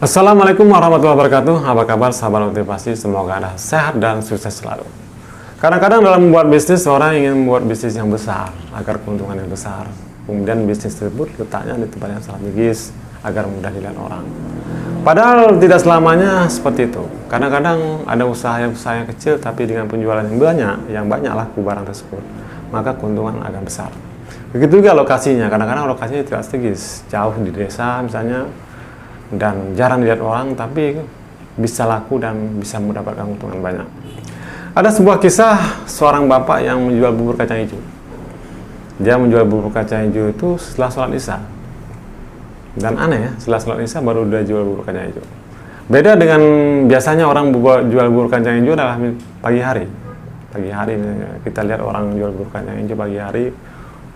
Assalamualaikum warahmatullahi wabarakatuh. Apa kabar sahabat motivasi? Semoga Anda sehat dan sukses selalu. Kadang-kadang dalam membuat bisnis, orang ingin membuat bisnis yang besar agar keuntungan yang besar. Kemudian bisnis tersebut letaknya di tempat yang strategis agar mudah dilihat orang. Padahal tidak selamanya seperti itu. Kadang-kadang ada usaha yang kecil tapi dengan penjualan yang banyak laku barang tersebut, maka keuntungan akan besar. Begitu juga lokasinya. Kadang-kadang lokasinya tidak strategis, jauh di desa misalnya, dan jarang dilihat orang, tapi bisa laku dan bisa mendapatkan keuntungan banyak. Ada sebuah kisah seorang bapak yang menjual bubur kacang hijau. Dia menjual bubur kacang hijau itu setelah sholat isya. Dan aneh ya, setelah sholat isya baru dia jual bubur kacang hijau. Beda dengan biasanya orang jual bubur kacang hijau adalah pagi hari. Pagi hari kita lihat orang jual bubur kacang hijau pagi hari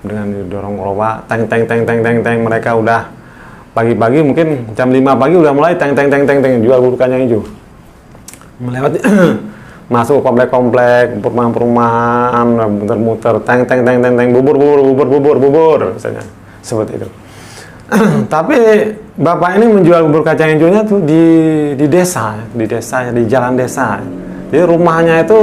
dengan didorong gerobak, teng, mereka udah pagi-pagi mungkin jam 5 pagi udah mulai teng jual bubur kacang hijau. Melewati masuk komplek-komplek, perumahan, muter-muter, teng bubur misalnya. Seperti itu. Tapi bapak ini menjual bubur kacang hijaunya tuh di desa, di jalan desa. Jadi rumahnya itu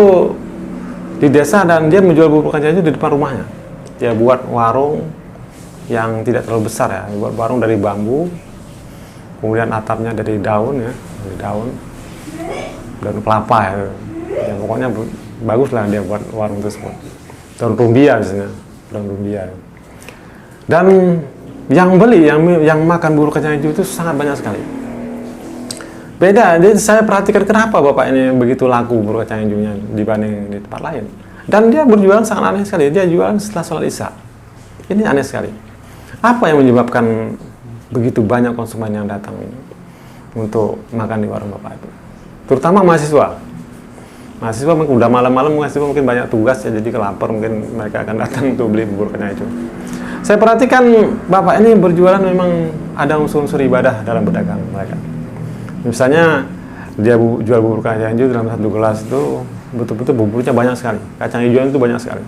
di desa dan dia menjual bubur kacang hijau di depan rumahnya. Dia buat warung yang tidak terlalu besar ya, buat warung dari bambu, kemudian atapnya dari daun ya, dari daun kelapa ya, pokoknya bagus lah dia buat warung tersebut. Daun rumbia misalnya, daun rumbia. Dan yang beli, yang makan bubur kacang hijau itu sangat banyak sekali. Beda, jadi saya perhatikan kenapa bapak ini begitu laku bubur kacang hijaunya dibanding di tempat lain. Dan dia berjualan sangat aneh sekali, dia jualan setelah sholat isya. Ini aneh sekali. Apa yang menyebabkan begitu banyak konsumen yang datang untuk makan di warung bapak itu? Terutama mahasiswa. Mahasiswa udah malam-malam, mahasiswa mungkin banyak tugas ya, jadi kelapar mungkin mereka akan datang untuk beli bubur kacang hijau. Saya perhatikan bapak ini berjualan memang ada unsur-unsur ibadah dalam berdagang mereka. Misalnya dia jual bubur kacang hijau dalam satu gelas itu betul-betul buburnya banyak sekali. Kacang hijau itu banyak sekali.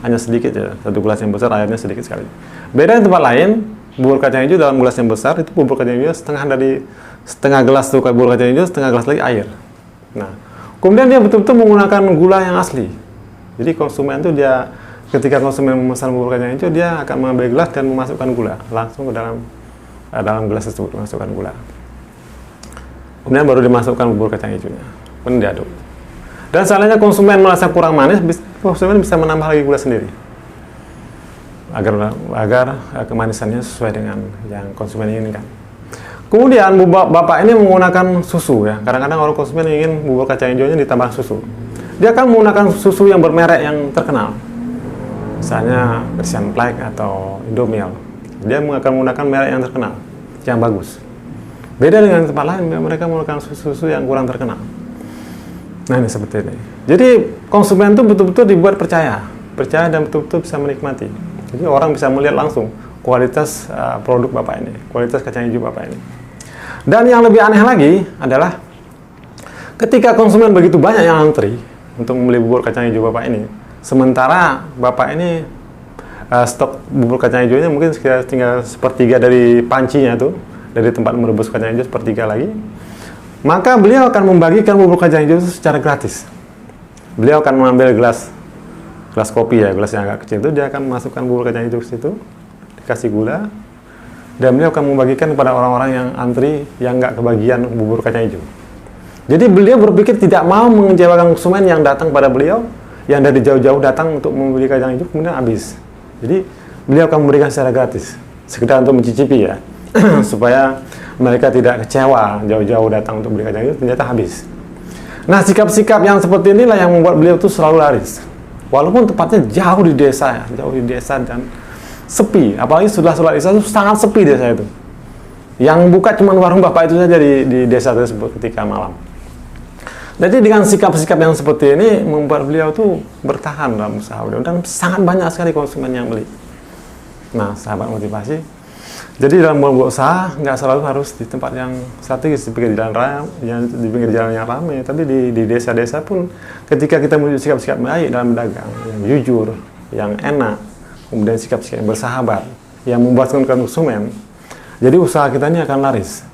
Hanya sedikit ya, satu gelas yang besar airnya sedikit sekali. Beda di tempat lain, bubur kacang hijau dalam gelas yang besar itu bubur kacang hijau setengah gelas tuh bubur kacang hijau, setengah gelas lagi air. Nah, kemudian dia betul-betul menggunakan gula yang asli. Jadi konsumen itu ketika konsumen memesan bubur kacang hijau, dia akan mengambil gelas dan memasukkan gula langsung ke dalam gelas tersebut, memasukkan gula. Kemudian baru dimasukkan bubur kacang hijaunya, kemudian diaduk. Dan seandainya konsumen merasa kurang manis, konsumen bisa menambah lagi gula sendiri agar kemanisannya sesuai dengan yang konsumen inginkan. Kemudian bapak ini menggunakan susu ya. Kadang-kadang orang konsumen ingin bubur kacang hijaunya ditambah susu. Dia akan menggunakan susu yang bermerek yang terkenal. Misalnya Persian Black atau Indomil. Dia akan menggunakan merek yang terkenal, yang bagus. Beda dengan tempat lain, mereka menggunakan susu yang kurang terkenal. Nah ini seperti ini. Jadi konsumen itu betul-betul dibuat percaya dan betul-betul bisa menikmati. Jadi orang bisa melihat langsung kualitas produk bapak ini, kualitas kacang hijau bapak ini. Dan yang lebih aneh lagi adalah ketika konsumen begitu banyak yang antri untuk membeli bubur kacang hijau bapak ini, sementara bapak ini stok bubur kacang hijaunya mungkin sekitar tinggal sepertiga dari pancinya tuh, dari tempat merebus kacang hijau sepertiga lagi. Maka beliau akan membagikan bubur kacang hijau itu secara gratis. Beliau akan mengambil gelas kopi ya, gelas yang agak kecil itu, dia akan memasukkan bubur kacang hijau ke situ, dikasih gula, dan beliau akan membagikan kepada orang-orang yang antri yang nggak kebagian bubur kacang hijau. Jadi beliau berpikir tidak mau mengecewakan konsumen yang datang pada beliau, yang dari jauh-jauh datang untuk membeli kacang hijau kemudian habis. Jadi beliau akan memberikan secara gratis, sekedar untuk mencicipi ya, supaya mereka tidak kecewa jauh-jauh datang untuk beli kacang hijau ternyata habis. Nah, sikap-sikap yang seperti inilah yang membuat beliau itu selalu laris. Walaupun tempatnya jauh di desa dan sepi. Apalagi setelah sholat isya itu sangat sepi desa itu. Yang buka cuma warung bapak itu saja di desa tersebut ketika malam. Jadi dengan sikap-sikap yang seperti ini membuat beliau tuh bertahan dalam usaha beliau dan sangat banyak sekali konsumen yang beli. Nah, sahabat motivasi, jadi dalam membuat usaha nggak selalu harus di tempat yang strategis, di pinggir jalan raya, di pinggir jalan yang ramai, tapi di desa-desa pun ketika kita menunjukkan sikap-sikap baik dalam berdagang, yang jujur, yang enak, kemudian sikap-sikap yang bersahabat, yang memuaskan konsumen, jadi usaha kita ini akan laris.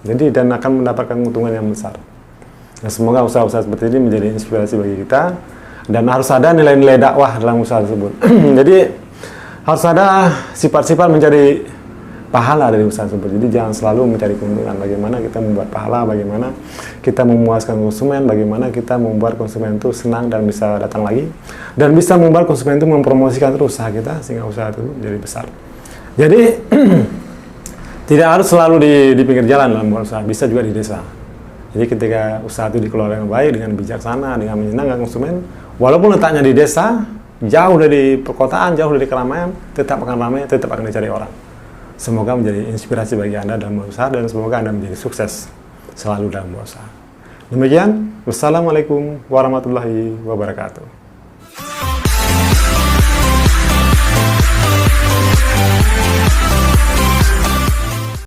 Jadi dan akan mendapatkan keuntungan yang besar. Nah, semoga usaha-usaha seperti ini menjadi inspirasi bagi kita, dan harus ada nilai-nilai dakwah dalam usaha tersebut. Jadi harus ada sifat-sifat mencari pahala dari usaha tersebut. Jadi jangan selalu mencari keuntungan. Bagaimana kita membuat pahala, bagaimana kita memuaskan konsumen, bagaimana kita membuat konsumen itu senang dan bisa datang lagi, dan bisa membuat konsumen itu mempromosikan terus usaha kita sehingga usaha itu jadi besar. Jadi tidak harus selalu di pinggir jalan dalam membuat usaha, bisa juga di desa. Jadi ketika usaha itu dikelola dengan baik, dengan bijaksana, dengan menyenangkan konsumen, walaupun letaknya di desa, jauh dari perkotaan, jauh dari keramaian, tetap akan ramai, tetap akan dicari orang. Semoga menjadi inspirasi bagi Anda dalam berusaha, dan semoga Anda menjadi sukses selalu dalam berusaha. Demikian, wassalamualaikum warahmatullahi wabarakatuh.